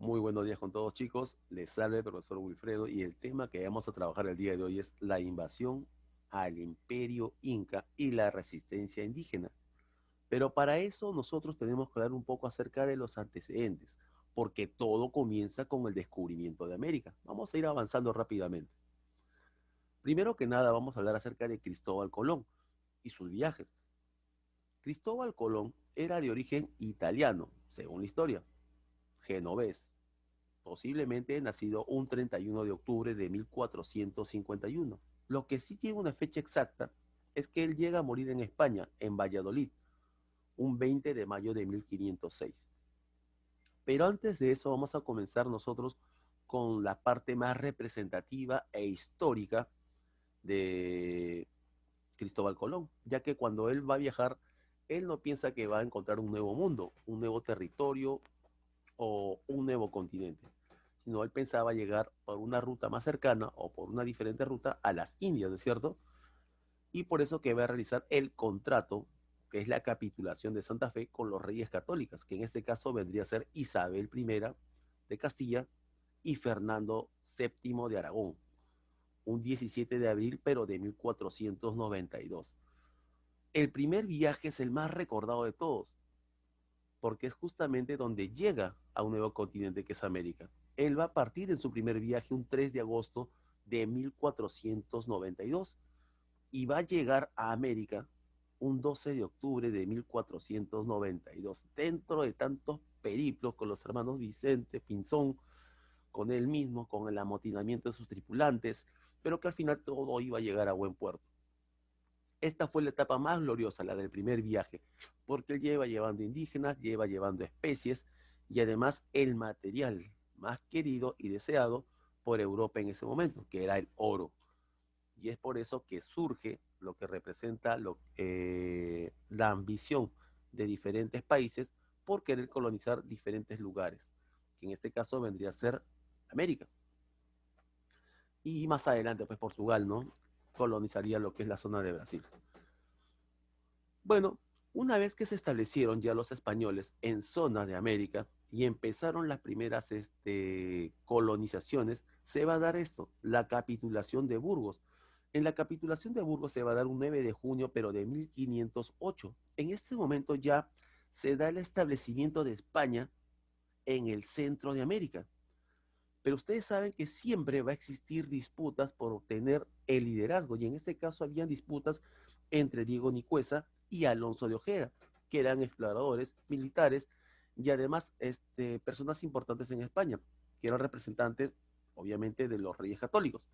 Muy buenos días con todos, chicos. Les salve el profesor Wilfredo y el tema que vamos a trabajar el día de hoy es la invasión al imperio inca y la resistencia indígena. Pero para eso nosotros tenemos que hablar un poco acerca de los antecedentes, porque todo comienza con el descubrimiento de América. Vamos a ir avanzando rápidamente. Primero que nada, vamos a hablar acerca de Cristóbal Colón y sus viajes. Cristóbal Colón era de origen italiano, según la historia, genovés, posiblemente nacido un 31 de octubre de 1451. Lo que sí tiene una fecha exacta es que él llega a morir en España, en Valladolid, un 20 de mayo de 1506. Pero antes de eso vamos a comenzar nosotros con la parte más representativa e histórica de Cristóbal Colón, ya que cuando él va a viajar, él no piensa que va a encontrar un nuevo mundo, un nuevo territorio o un nuevo continente, sino él pensaba llegar por una ruta más cercana o por una diferente ruta a las Indias, ¿no es cierto? Y por eso que va a realizar el contrato, que es la capitulación de Santa Fe con los reyes católicos, que en este caso vendría a ser Isabel I de Castilla y Fernando VII de Aragón, un 17 de abril, pero de 1492. El primer viaje es el más recordado de todos, porque es justamente donde llega a un nuevo continente que es América. Él va a partir en su primer viaje un 3 de agosto de 1492 y va a llegar a América un 12 de octubre de 1492, dentro de tantos periplos con los hermanos Vicente, Pinzón, con él mismo, con el amotinamiento de sus tripulantes, pero que al final todo iba a llegar a buen puerto. Esta fue la etapa más gloriosa, la del primer viaje, porque él lleva llevando indígenas, lleva llevando especies y además el material más querido y deseado por Europa en ese momento, que era el oro. Y es por eso que surge lo que representa la ambición de diferentes países por querer colonizar diferentes lugares, que en este caso vendría a ser América. Y más adelante, pues Portugal, ¿no? Colonizaría lo que es la zona de Brasil. Bueno, una vez que se establecieron ya los españoles en zona de América y empezaron las primeras colonizaciones, se va a dar esto, la capitulación de Burgos. En la capitulación de Burgos se va a dar un 9 de junio, pero de 1508. En este momento ya se da el establecimiento de España en el centro de América. Pero ustedes saben que siempre va a existir disputas por obtener el liderazgo, y en este caso habían disputas entre Diego Nicuesa y Alonso de Ojeda, que eran exploradores militares y además personas importantes en España, que eran representantes, obviamente, de los reyes católicos.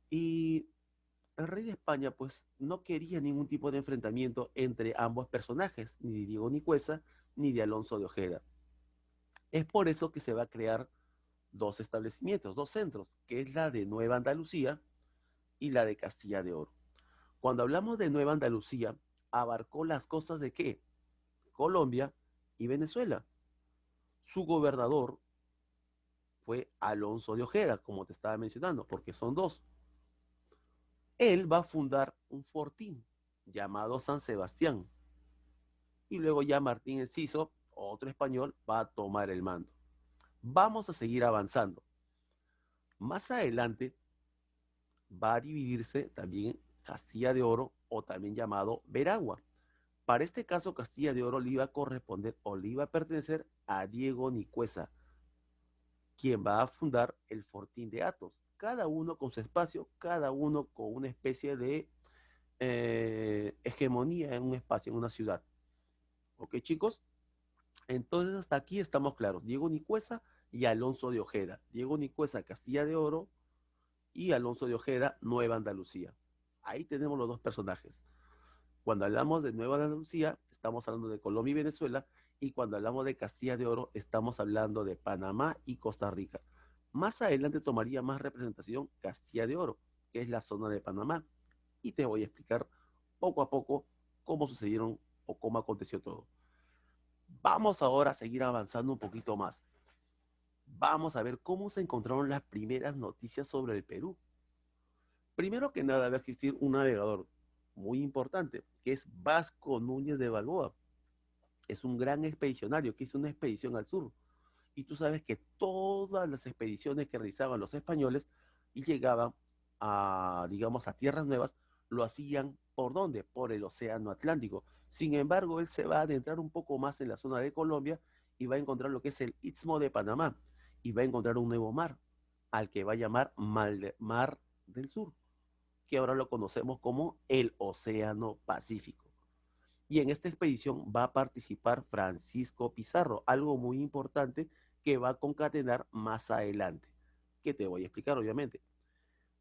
Y el rey de España, pues, no quería ningún tipo de enfrentamiento entre ambos personajes, ni de Diego Nicuesa ni de Alonso de Ojeda. Es por eso que se va a crear dos establecimientos, dos centros, que es la de Nueva Andalucía y la de Castilla de Oro. Cuando hablamos de Nueva Andalucía, abarcó las costas de qué? Colombia y Venezuela. Su gobernador fue Alonso de Ojeda, como te estaba mencionando, porque son dos. Él va a fundar un fortín llamado San Sebastián y luego ya Martín Enciso, otro español, va a tomar el mando. Vamos a seguir avanzando. Más adelante va a dividirse también Castilla de Oro o también llamado Veragua. Para este caso, Castilla de Oro le iba a corresponder o le iba a pertenecer a Diego Nicuesa, quien va a fundar el Fortín de Athos, cada uno con su espacio, cada uno con una especie de hegemonía en un espacio, en una ciudad. ¿Ok, chicos? Entonces, hasta aquí estamos claros. Diego Nicuesa y Alonso de Ojeda. Diego Nicuesa, Castilla de Oro, y Alonso de Ojeda, Nueva Andalucía. Ahí tenemos los dos personajes. Cuando hablamos de Nueva Andalucía, estamos hablando de Colombia y Venezuela, y cuando hablamos de Castilla de Oro, estamos hablando de Panamá y Costa Rica. Más adelante tomaría más representación Castilla de Oro, que es la zona de Panamá, y te voy a explicar poco a poco cómo sucedieron o cómo aconteció todo. Vamos ahora a seguir avanzando un poquito más. Vamos a ver cómo se encontraron las primeras noticias sobre el Perú. Primero que nada, va a existir un navegador muy importante, que es Vasco Núñez de Balboa. Es un gran expedicionario que hizo una expedición al sur Y tú sabes que todas las expediciones que realizaban los españoles y llegaban a, digamos, a tierras nuevas, lo hacían ¿por dónde? Por el Océano Atlántico. Sin embargo, él se va a adentrar un poco más en la zona de Colombia y va a encontrar lo que es el Istmo de Panamá y va a encontrar un nuevo mar, al que va a llamar Mar del Sur, que ahora lo conocemos como el Océano Pacífico. Y en esta expedición va a participar Francisco Pizarro, algo muy importante que va a concatenar más adelante, que te voy a explicar obviamente.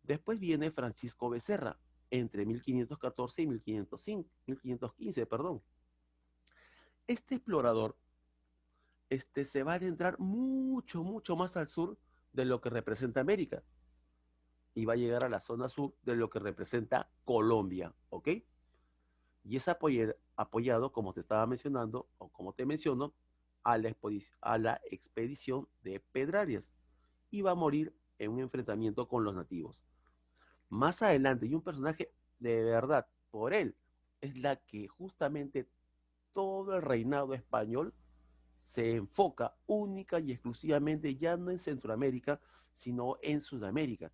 Después viene Francisco Becerra, entre 1514 y 1505, 1515, perdón. Este explorador se va a adentrar mucho, mucho más al sur de lo que representa América y va a llegar a la zona sur de lo que representa Colombia, ¿ok? Y es apoyado, como te estaba mencionando, o como te menciono, a la expedición de Pedrarias y va a morir en un enfrentamiento con los nativos. Más adelante, y un personaje de verdad, por él, es la que justamente todo el reinado español se enfoca única y exclusivamente ya no en Centroamérica, sino en Sudamérica,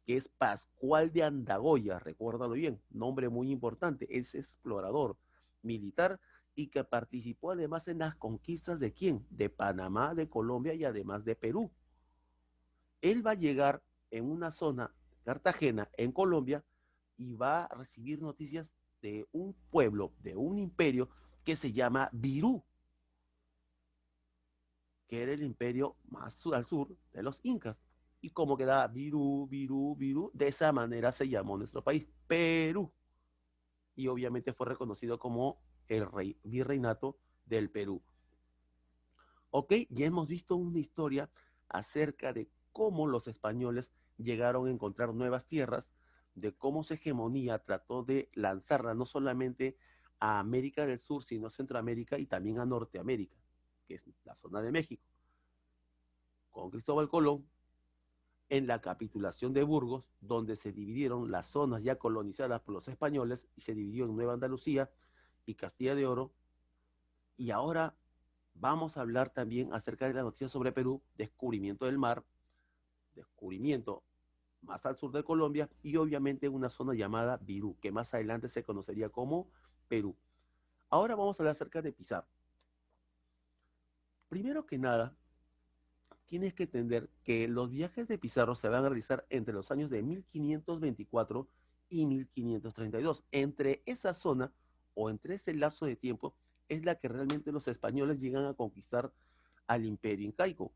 que es Pascual de Andagoya, recuérdalo bien, nombre muy importante, es explorador militar y que participó además en las conquistas de quién, de Panamá, de Colombia y además de Perú. Él va a llegar en una zona, Cartagena, en Colombia, y va a recibir noticias de un pueblo, de un imperio que se llama Virú, que era el imperio más al sur de los incas. Y como quedaba Virú, Virú, Virú, de esa manera se llamó nuestro país, Perú. Y obviamente fue reconocido como el rey virreinato del Perú. Ok, ya hemos visto una historia acerca de cómo los españoles llegaron a encontrar nuevas tierras, de cómo su hegemonía trató de lanzarla no solamente a América del Sur, sino a Centroamérica y también a Norteamérica, que es la zona de México, con Cristóbal Colón, en la capitulación de Burgos, donde se dividieron las zonas ya colonizadas por los españoles y se dividió en Nueva Andalucía y Castilla de Oro. Y ahora vamos a hablar también acerca de las noticias sobre Perú, descubrimiento del mar, descubrimiento más al sur de Colombia y obviamente una zona llamada Virú, que más adelante se conocería como Perú. Ahora vamos a hablar acerca de Pizarro. Primero que nada, tienes que entender que los viajes de Pizarro se van a realizar entre los años de 1524 y 1532. Entre esa zona o entre ese lapso de tiempo es la que realmente los españoles llegan a conquistar al imperio incaico.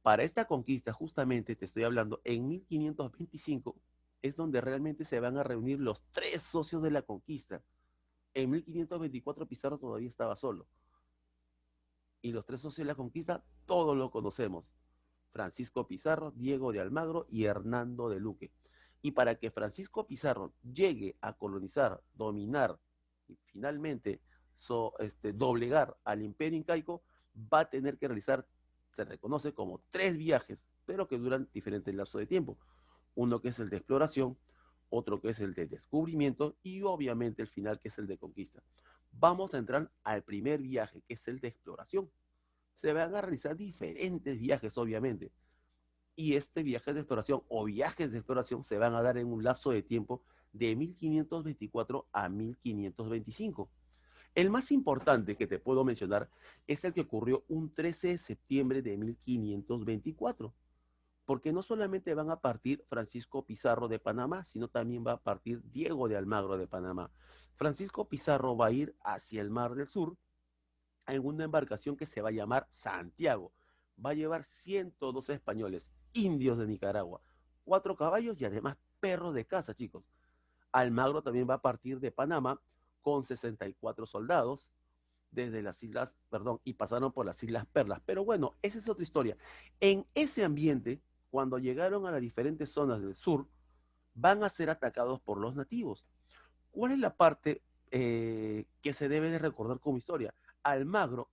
Para esta conquista, justamente te estoy hablando, en 1525 es donde realmente se van a reunir los tres socios de la conquista. En 1524 Pizarro todavía estaba solo. Y los tres socios de la conquista, todos lo conocemos. Francisco Pizarro, Diego de Almagro y Hernando de Luque. Y para que Francisco Pizarro llegue a colonizar, dominar y finalmente doblegar al imperio incaico, va a tener que realizar, se reconoce como tres viajes, pero que duran diferentes lapsos de tiempo. Uno que es el de exploración, otro que es el de descubrimiento y obviamente el final que es el de conquista. Vamos a entrar al primer viaje, que es el de exploración. Se van a realizar diferentes viajes, obviamente. Y este viaje de exploración o viajes de exploración se van a dar en un lapso de tiempo de 1524 a 1525. El más importante que te puedo mencionar es el que ocurrió un 13 de septiembre de 1524, porque no solamente van a partir Francisco Pizarro de Panamá, sino también va a partir Diego de Almagro de Panamá. Francisco Pizarro va a ir hacia el Mar del Sur en una embarcación que se va a llamar Santiago. Va a llevar 102 españoles, indios de Nicaragua, 4 caballos y además perros de caza, chicos. Almagro también va a partir de Panamá con 64 soldados desde las islas, perdón, y pasaron por las Islas Perlas. Pero bueno, esa es otra historia. En ese ambiente, cuando llegaron a las diferentes zonas del sur, van a ser atacados por los nativos. ¿Cuál es la parte que se debe de recordar como historia? Almagro,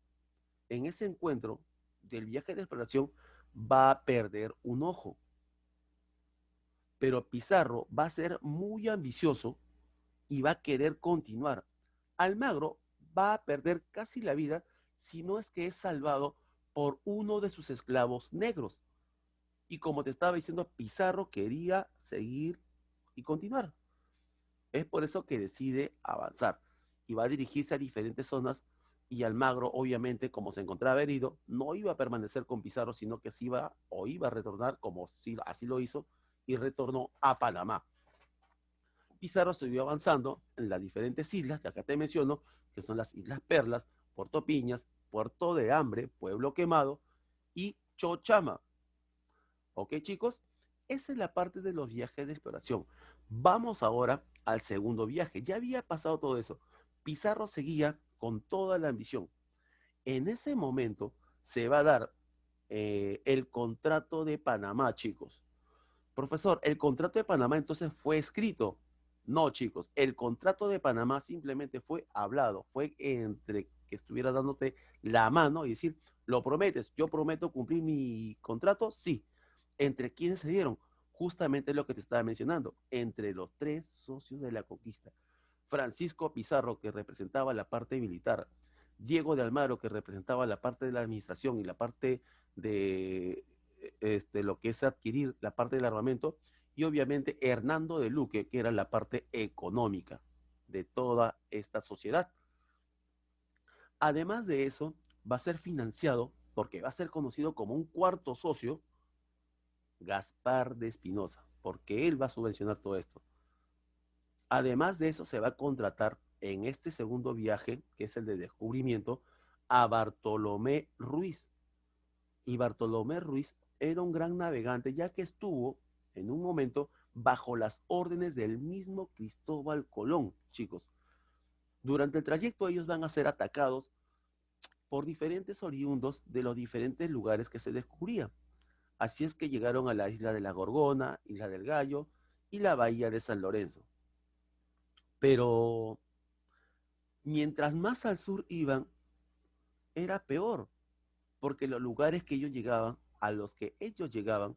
en ese encuentro del viaje de exploración, va a perder un ojo. Pero Pizarro va a ser muy ambicioso y va a querer continuar. Almagro va a perder casi la vida si no es que es salvado por uno de sus esclavos negros. Y como te estaba diciendo, Pizarro quería seguir y continuar. Es por eso que decide avanzar y va a dirigirse a diferentes zonas y Almagro, obviamente, como se encontraba herido, no iba a permanecer con Pizarro, sino que se iba o iba a retornar, como así lo hizo, y retornó a Panamá. Pizarro siguió avanzando en las diferentes islas que acá te menciono, que son las Islas Perlas, Puerto Piñas, Puerto de Hambre, Pueblo Quemado y Chochama. ¿Ok, chicos? Esa es la parte de los viajes de exploración. Vamos ahora al segundo viaje. Ya había pasado todo eso. Pizarro seguía con toda la ambición. En ese momento se va a dar el contrato de Panamá, chicos. Profesor, ¿el contrato de Panamá entonces fue escrito? No, chicos, el contrato de Panamá simplemente fue hablado, fue entre que estuviera dándote la mano y decir, ¿lo prometes? Yo prometo cumplir mi contrato, sí. ¿Entre quiénes se dieron? Justamente lo que te estaba mencionando, entre los tres socios de la conquista. Francisco Pizarro, que representaba la parte militar, Diego de Almagro, que representaba la parte de la administración y la parte de lo que es adquirir la parte del armamento, y obviamente Hernando de Luque, que era la parte económica de toda esta sociedad. Además de eso, va a ser financiado, porque va a ser conocido como un cuarto socio, Gaspar de Espinosa, porque él va a subvencionar todo esto. Además de eso, se va a contratar en este segundo viaje, que es el de descubrimiento, a Bartolomé Ruiz. Y Bartolomé Ruiz era un gran navegante, ya que estuvo en un momento bajo las órdenes del mismo Cristóbal Colón, chicos. Durante el trayecto ellos van a ser atacados por diferentes oriundos de los diferentes lugares que se descubrían. Así es que llegaron a la isla de la Gorgona, isla del Gallo y la bahía de San Lorenzo. Pero mientras más al sur iban, era peor, porque los lugares que ellos llegaban, a los que ellos llegaban,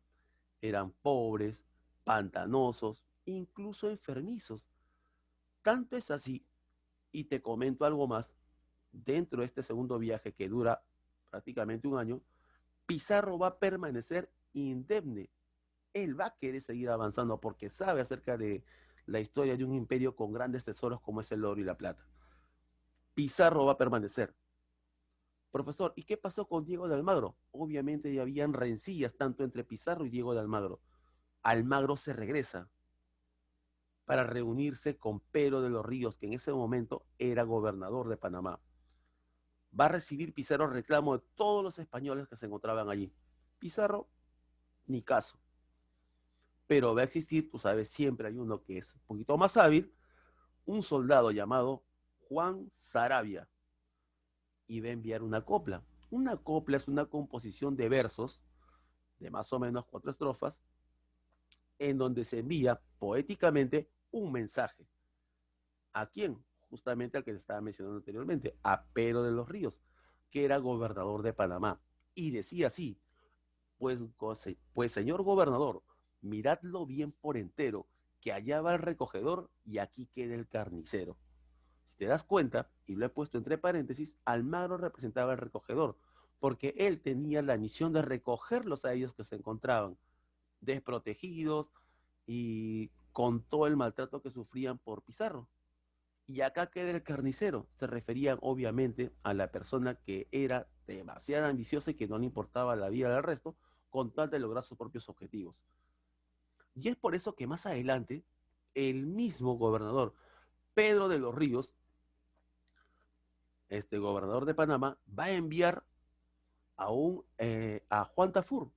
eran pobres, pantanosos, incluso enfermizos. Tanto es así, y te comento algo más, dentro de este segundo viaje que dura prácticamente un año, Pizarro va a permanecer indemne. Él va a querer seguir avanzando porque sabe acerca de la historia de un imperio con grandes tesoros como es el oro y la plata. Pizarro va a permanecer. Profesor, ¿y qué pasó con Diego de Almagro? Obviamente ya habían rencillas tanto entre Pizarro y Diego de Almagro. Almagro se regresa para reunirse con Pedro de los Ríos, que en ese momento era gobernador de Panamá. Va a recibir Pizarro reclamo de todos los españoles que se encontraban allí. Pizarro, ni caso. Pero va a existir, tú sabes, siempre hay uno que es un poquito más hábil, un soldado llamado Juan Saravia, y va a enviar una copla. Una copla es una composición de versos de más o menos 4 estrofas, en donde se envía poéticamente un mensaje. ¿A quién? Justamente al que se estaba mencionando anteriormente, a Pedro de los Ríos, que era gobernador de Panamá. Y decía así, pues señor gobernador, miradlo bien por entero, que allá va el recogedor y aquí queda el carnicero. Si te das cuenta, y lo he puesto entre paréntesis, Almagro representaba al recogedor, porque él tenía la misión de recogerlos a ellos que se encontraban desprotegidos y con todo el maltrato que sufrían por Pizarro. Y acá queda el carnicero. Se referían obviamente a la persona que era demasiado ambiciosa y que no le importaba la vida del resto con tal de lograr sus propios objetivos. Y es por eso que más adelante el mismo gobernador Pedro de los Ríos, este gobernador de Panamá, va a enviar a Juan Tafur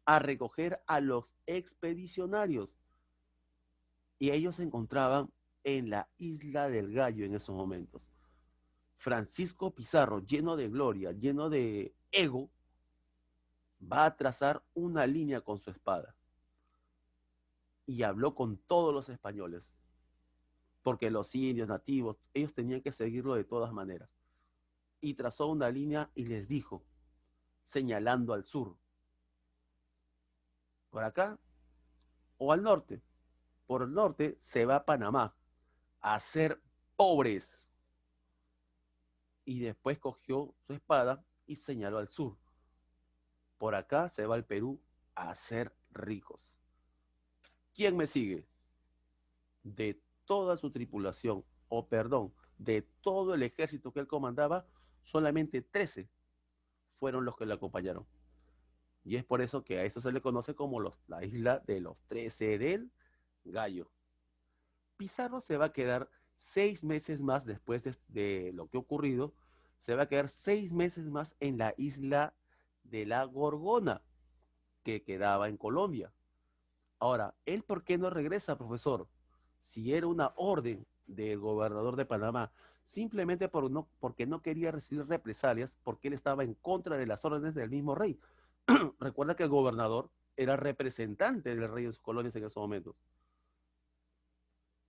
a recoger a los expedicionarios. Y ellos se encontraban en la isla del Gallo en esos momentos. Francisco Pizarro, lleno de gloria, lleno de ego, va a trazar una línea con su espada y habló con todos los españoles, porque los indios nativos, ellos tenían que seguirlo de todas maneras. Y trazó una línea y les dijo, señalando al sur, por acá o al norte. Por el norte se va a Panamá a ser pobres. Y después cogió su espada y señaló al sur. Por acá se va el Perú a ser ricos. ¿Quién me sigue? De toda su tripulación, o perdón, de todo el ejército que él comandaba, solamente 13 fueron los que le acompañaron. Y es por eso que a eso se le conoce como la isla de los 13 del Gallo. Pizarro se va a quedar 6 meses más después de lo que ha ocurrido, se va a quedar 6 meses más en la isla de la Gorgona, que quedaba en Colombia. Ahora, ¿él por qué no regresa, profesor? Si era una orden del gobernador de Panamá, simplemente porque no quería recibir represalias, porque él estaba en contra de las órdenes del mismo rey. Recuerda que el gobernador era representante del rey en sus colonias en esos momentos.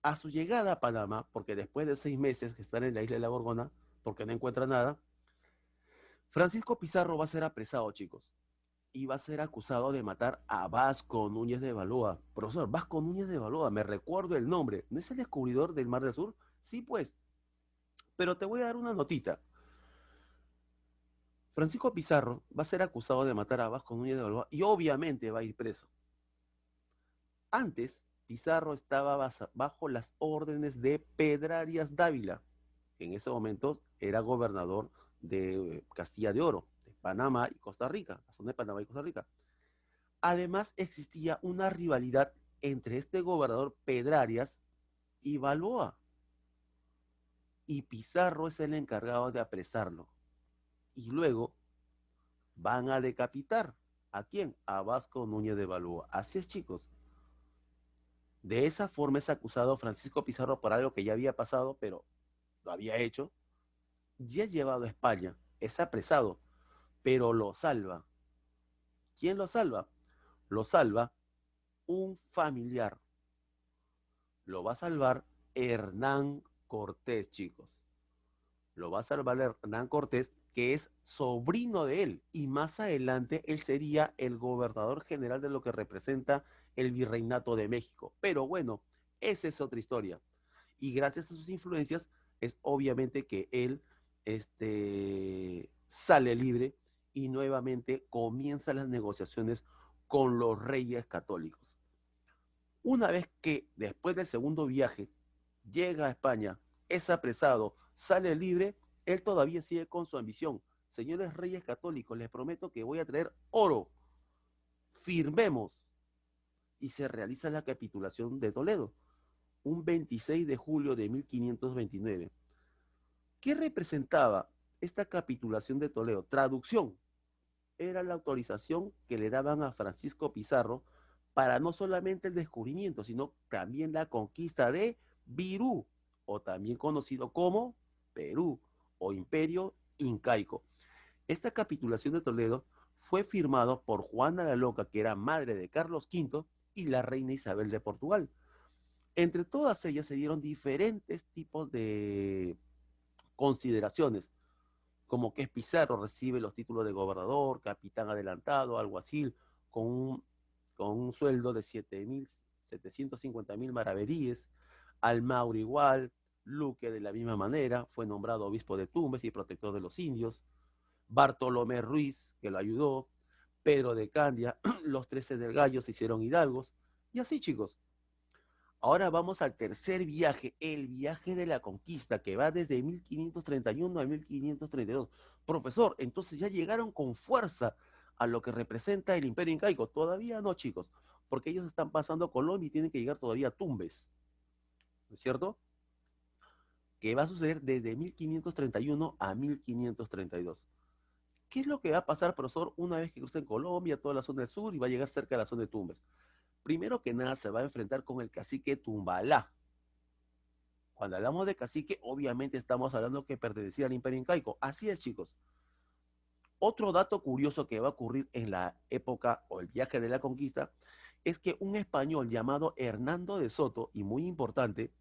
A su llegada a Panamá, porque después de 6 meses que están en la isla de la Gorgona, porque no encuentra nada, Francisco Pizarro va a ser apresado, chicos, y va a ser acusado de matar a Vasco Núñez de Balboa. Profesor, Vasco Núñez de Balboa, me recuerdo el nombre. ¿No es el descubridor del Mar del Sur? Sí, pues. Pero te voy a dar una notita. Francisco Pizarro va a ser acusado de matar a Vasco Núñez de Balboa y obviamente va a ir preso. Antes, Pizarro estaba bajo las órdenes de Pedrarias Dávila, que en ese momento era gobernador de Castilla de Oro, de Panamá y Costa Rica, la zona de Panamá y Costa Rica. Además, existía una rivalidad entre este gobernador Pedrarias y Balboa. Y Pizarro es el encargado de apresarlo. Y luego van a decapitar. ¿A quién? A Vasco Núñez de Balboa. Así es, chicos. De esa forma es acusado Francisco Pizarro por algo que ya había pasado, pero lo había hecho. Ya es llevado a España, es apresado, pero lo salva. ¿Quién lo salva? Lo salva un familiar. Lo va a salvar Hernán Cortés, chicos. Lo va a salvar Hernán Cortés, que es sobrino de él. Y más adelante él sería el gobernador general de lo que representa el virreinato de México. Pero bueno, esa es otra historia. Y gracias a sus influencias es obviamente que él sale libre y nuevamente comienza las negociaciones con los reyes católicos. Una vez que después del segundo viaje llega a España, es apresado, sale libre, él todavía sigue con su ambición. Señores reyes católicos, les prometo que voy a traer oro. Firmemos. Y se realiza la capitulación de Toledo, un 26 de julio de 1529. ¿Qué representaba esta capitulación de Toledo? Traducción. Era la autorización que le daban a Francisco Pizarro para no solamente el descubrimiento, sino también la conquista de Virú, o también conocido como Perú, o Imperio Incaico. Esta capitulación de Toledo fue firmado por Juana la Loca, que era madre de Carlos V, y la reina Isabel de Portugal. Entre todas ellas se dieron diferentes tipos de consideraciones, como que Pizarro recibe los títulos de gobernador, capitán adelantado, alguacil, con un, con un sueldo de 750.000 maravedíes, Almauro igual, Luque de la misma manera, fue nombrado obispo de Tumbes y protector de los indios, Bartolomé Ruiz, que lo ayudó, Pedro de Candia, los 13 del Gallo se hicieron hidalgos, y así, chicos. Ahora vamos al tercer viaje, el viaje de la conquista, que va desde 1531 a 1532. Profesor, entonces ya llegaron con fuerza a lo que representa el Imperio Incaico. Todavía no, chicos, porque ellos están pasando Colombia y tienen que llegar todavía a Tumbes, ¿no es cierto? Que va a suceder desde 1531 a 1532. ¿Qué es lo que va a pasar, profesor, una vez que crucen Colombia, toda la zona del sur y va a llegar cerca de la zona de Tumbes? Primero que nada, se va a enfrentar con el cacique Tumbalá. Cuando hablamos de cacique, obviamente estamos hablando que pertenecía al Imperio Incaico. Así es, chicos. Otro dato curioso que va a ocurrir en la época o el viaje de la conquista es que un español llamado Hernando de Soto, y muy importante,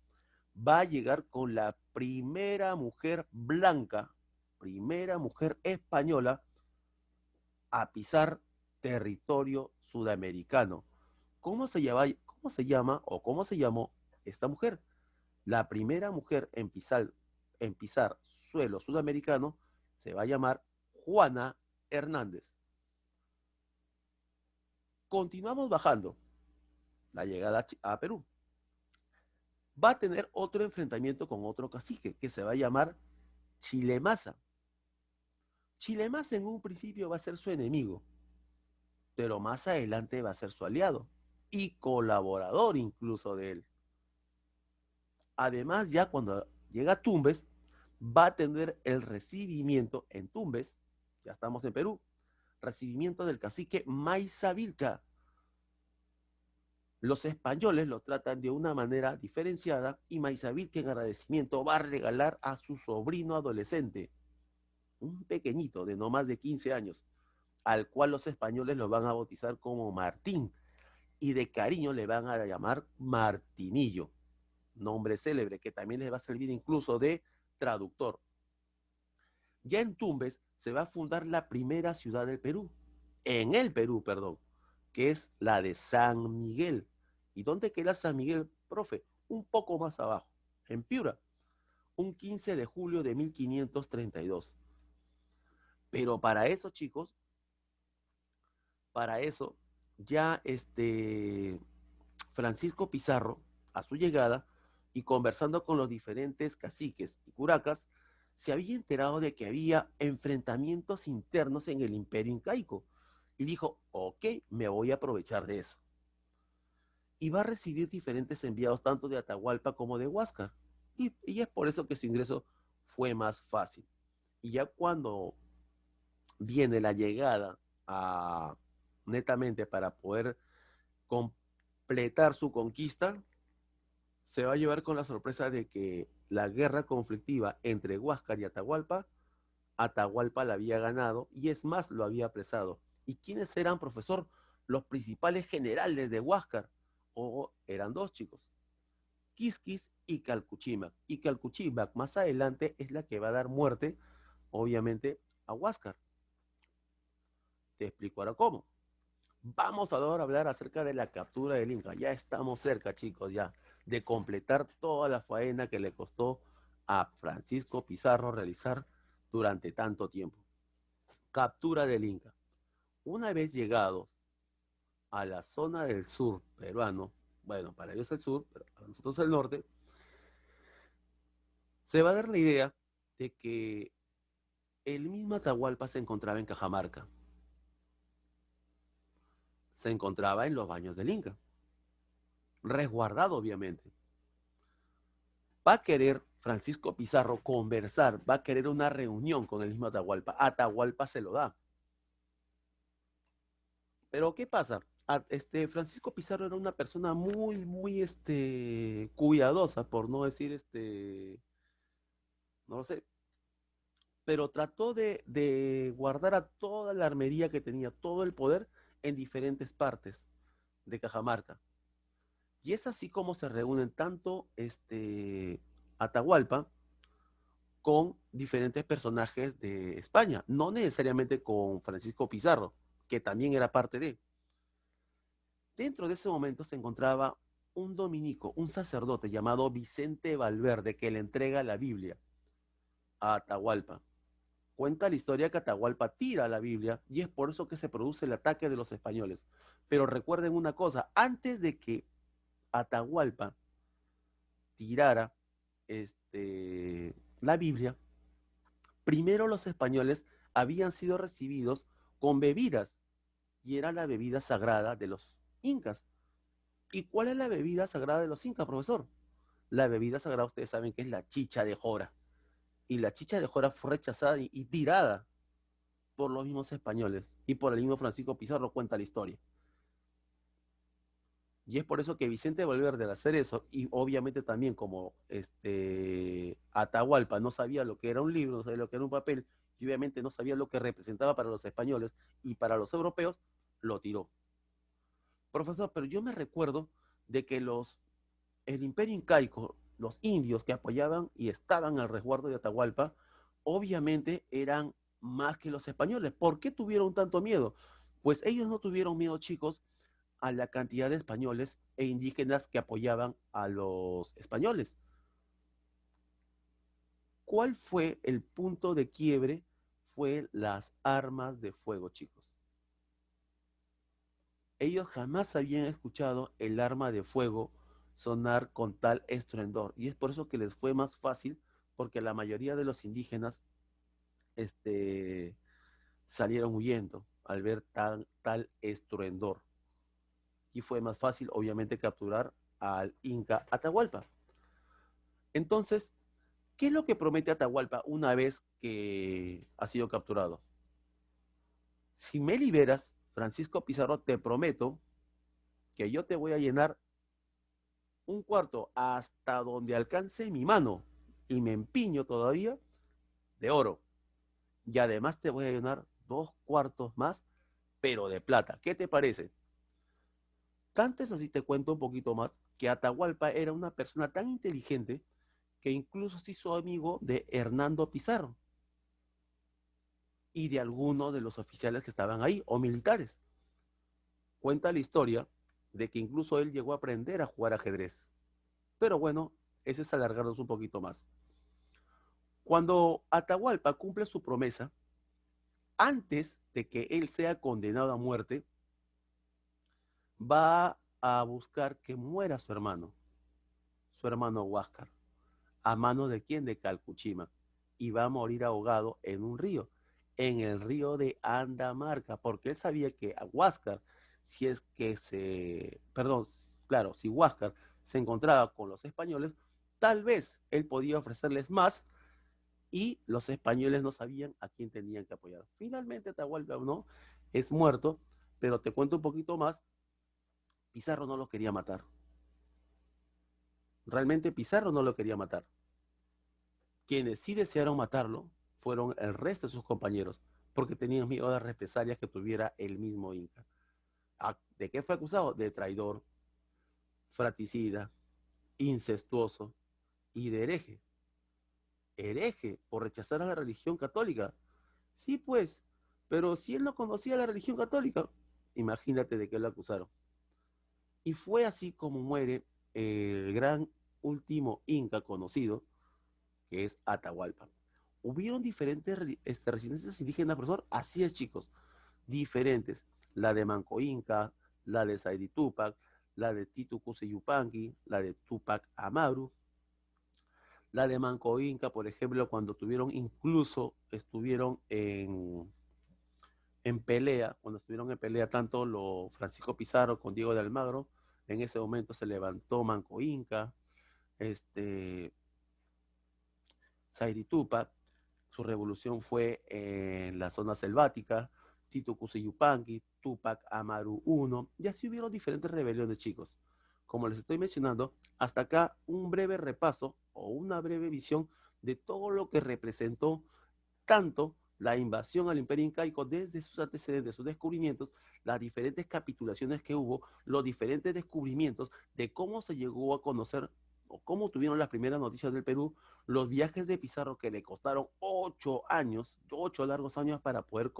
va a llegar con la primera mujer blanca, primera mujer española a pisar territorio sudamericano. ¿Cómo se llama o cómo se llamó esta mujer? La primera mujer en pisar suelo sudamericano se va a llamar Juana Hernández. Continuamos bajando, la llegada a Perú. Va a tener otro enfrentamiento con otro cacique que se va a llamar Chilemasa. Chilemasa en un principio va a ser su enemigo, pero más adelante va a ser su aliado y colaborador incluso de él. Además, ya cuando llega a Tumbes, va a tener el recibimiento en Tumbes, ya estamos en Perú, recibimiento del cacique Maizavilca. Los españoles lo tratan de una manera diferenciada y Maizavilca en agradecimiento va a regalar a su sobrino adolescente, un pequeñito de no más de 15 años, al cual los españoles lo van a bautizar como Martín y de cariño le van a llamar Martinillo, nombre célebre que también les va a servir incluso de traductor. Ya en Tumbes se va a fundar la primera ciudad del Perú, en el Perú, perdón, que es la de San Miguel. ¿Y dónde queda San Miguel, profe? Un poco más abajo, en Piura, un 15 de julio de 1532. Pero para eso, chicos, para eso, ya Francisco Pizarro, a su llegada, y conversando con los diferentes caciques y curacas, se había enterado de que había enfrentamientos internos en el imperio incaico. Y dijo, ok, me voy a aprovechar de eso. Y va a recibir diferentes enviados tanto de Atahualpa como de Huáscar. Y es por eso que su ingreso fue más fácil. Y ya cuando viene la llegada a netamente para poder completar su conquista, se va a llevar con la sorpresa de que la guerra conflictiva entre Huáscar y Atahualpa, Atahualpa la había ganado y es más, lo había apresado. ¿Y quiénes eran, profesor? Los principales generales de Huáscar. O eran dos chicos, Quisquis y Calcuchimac. Y Calcuchimac más adelante es la que va a dar muerte, obviamente, a Huáscar. Te explico ahora cómo. Vamos ahora a hablar acerca de la captura del Inca. Ya estamos cerca, chicos, ya, de completar toda la faena que le costó a Francisco Pizarro realizar durante tanto tiempo. Captura del Inca. Una vez llegados a la zona del sur peruano, bueno, para ellos el sur, pero para nosotros el norte, se va a dar la idea de que el mismo Atahualpa se encontraba en Cajamarca, se encontraba en los baños del Inca, resguardado obviamente. Va a querer Francisco Pizarro conversar, va a querer una reunión con el mismo Atahualpa. Atahualpa se lo da. Pero ¿qué pasa? Francisco Pizarro era una persona muy, cuidadosa, por no decir, no lo sé, pero trató de guardar a toda la armería que tenía, todo el poder en diferentes partes de Cajamarca. Y es así como se reúnen tanto Atahualpa con diferentes personajes de España, no necesariamente con Francisco Pizarro, que también era parte de. Dentro de ese momento se encontraba un dominico, un sacerdote llamado Vicente Valverde, que le entrega la Biblia a Atahualpa. Cuenta la historia que Atahualpa tira la Biblia y es por eso que se produce el ataque de los españoles. Pero recuerden una cosa, antes de que Atahualpa tirara la Biblia, primero los españoles habían sido recibidos con bebidas y era la bebida sagrada de los incas. ¿Y cuál es la bebida sagrada de los incas, profesor? La bebida sagrada, ustedes saben que es la chicha de jora. Y la chicha de jora fue rechazada y tirada por los mismos españoles y por el mismo Francisco Pizarro cuenta la historia. Y es por eso que Vicente Valverde al hacer eso, y obviamente también como Atahualpa no sabía lo que era un libro, no sabía lo que era un papel, y obviamente no sabía lo que representaba para los españoles y para los europeos, lo tiró. Profesor, pero yo me recuerdo de que el imperio incaico, los indios que apoyaban y estaban al resguardo de Atahualpa, obviamente eran más que los españoles. ¿Por qué tuvieron tanto miedo? Pues ellos no tuvieron miedo, chicos, a la cantidad de españoles e indígenas que apoyaban a los españoles. ¿Cuál fue el punto de quiebre? Fue las armas de fuego, chicos. Ellos jamás habían escuchado el arma de fuego sonar con tal estruendor. Y es por eso que les fue más fácil, porque la mayoría de los indígenas este, salieron huyendo al ver tal estruendor. Y fue más fácil, obviamente, capturar al Inca Atahualpa. Entonces, ¿qué es lo que promete Atahualpa una vez que ha sido capturado? Si me liberas, Francisco Pizarro, te prometo que yo te voy a llenar un cuarto hasta donde alcance mi mano y me empiño todavía de oro. Y además te voy a llenar 2 cuartos más, pero de plata. ¿Qué te parece? Tanto es así, te cuento un poquito más, que Atahualpa era una persona tan inteligente que incluso se hizo amigo de Hernando Pizarro y de algunos de los oficiales que estaban ahí, o militares. Cuenta la historia de que incluso él llegó a aprender a jugar ajedrez. Pero bueno, ese es alargarnos un poquito más. Cuando Atahualpa cumple su promesa, antes de que él sea condenado a muerte, va a buscar que muera su hermano Huáscar. ¿A mano de quién? De Calcuchima. Y va a morir ahogado en un río, en el río de Andamarca, porque él sabía que a Huáscar, si es que perdón, claro, si Huáscar se encontraba con los españoles, tal vez él podía ofrecerles más y los españoles no sabían a quién tenían que apoyar. Finalmente Atahualpa no es muerto, pero te cuento un poquito más, Pizarro no lo quería matar. Realmente Pizarro no lo quería matar. Quienes sí desearon matarlo fueron el resto de sus compañeros, porque tenían miedo de represalias que tuviera el mismo Inca. ¿De qué fue acusado? De traidor, fratricida, incestuoso y de hereje. Hereje por rechazar a la religión católica. Sí, pues, pero si él no conocía la religión católica, imagínate de qué lo acusaron. Y fue así como muere el gran último Inca conocido, que es Atahualpa. Hubieron diferentes residencias indígenas, profesor. Así es, chicos, diferentes. La de Manco Inca, la de Saidi Tupac, la de Titu Cusi Yupanqui, la de Tupac Amaru, la de Manco Inca, por ejemplo, cuando estuvieron en pelea, cuando estuvieron en pelea tanto Francisco Pizarro con Diego de Almagro, en ese momento se levantó Manco Inca, este, Saidi Tupac, su revolución fue en la zona selvática, Tito Yupanqui, Tupac Amaru I, y así hubieron diferentes rebeliones, chicos. Como les estoy mencionando, hasta acá un breve repaso o una breve visión de todo lo que representó tanto la invasión al Imperio Incaico desde sus antecedentes, sus descubrimientos, las diferentes capitulaciones que hubo, los diferentes descubrimientos de cómo se llegó a conocer o cómo tuvieron las primeras noticias del Perú, los viajes de Pizarro que le costaron 8 años, 8 largos años para poder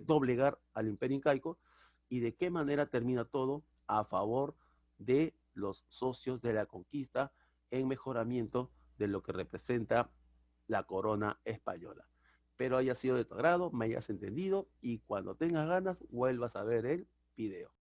doblegar al Imperio Incaico y de qué manera termina todo a favor de los socios de la conquista en mejoramiento de lo que representa la corona española. Espero haya sido de tu agrado, me hayas entendido y cuando tengas ganas vuelvas a ver el video.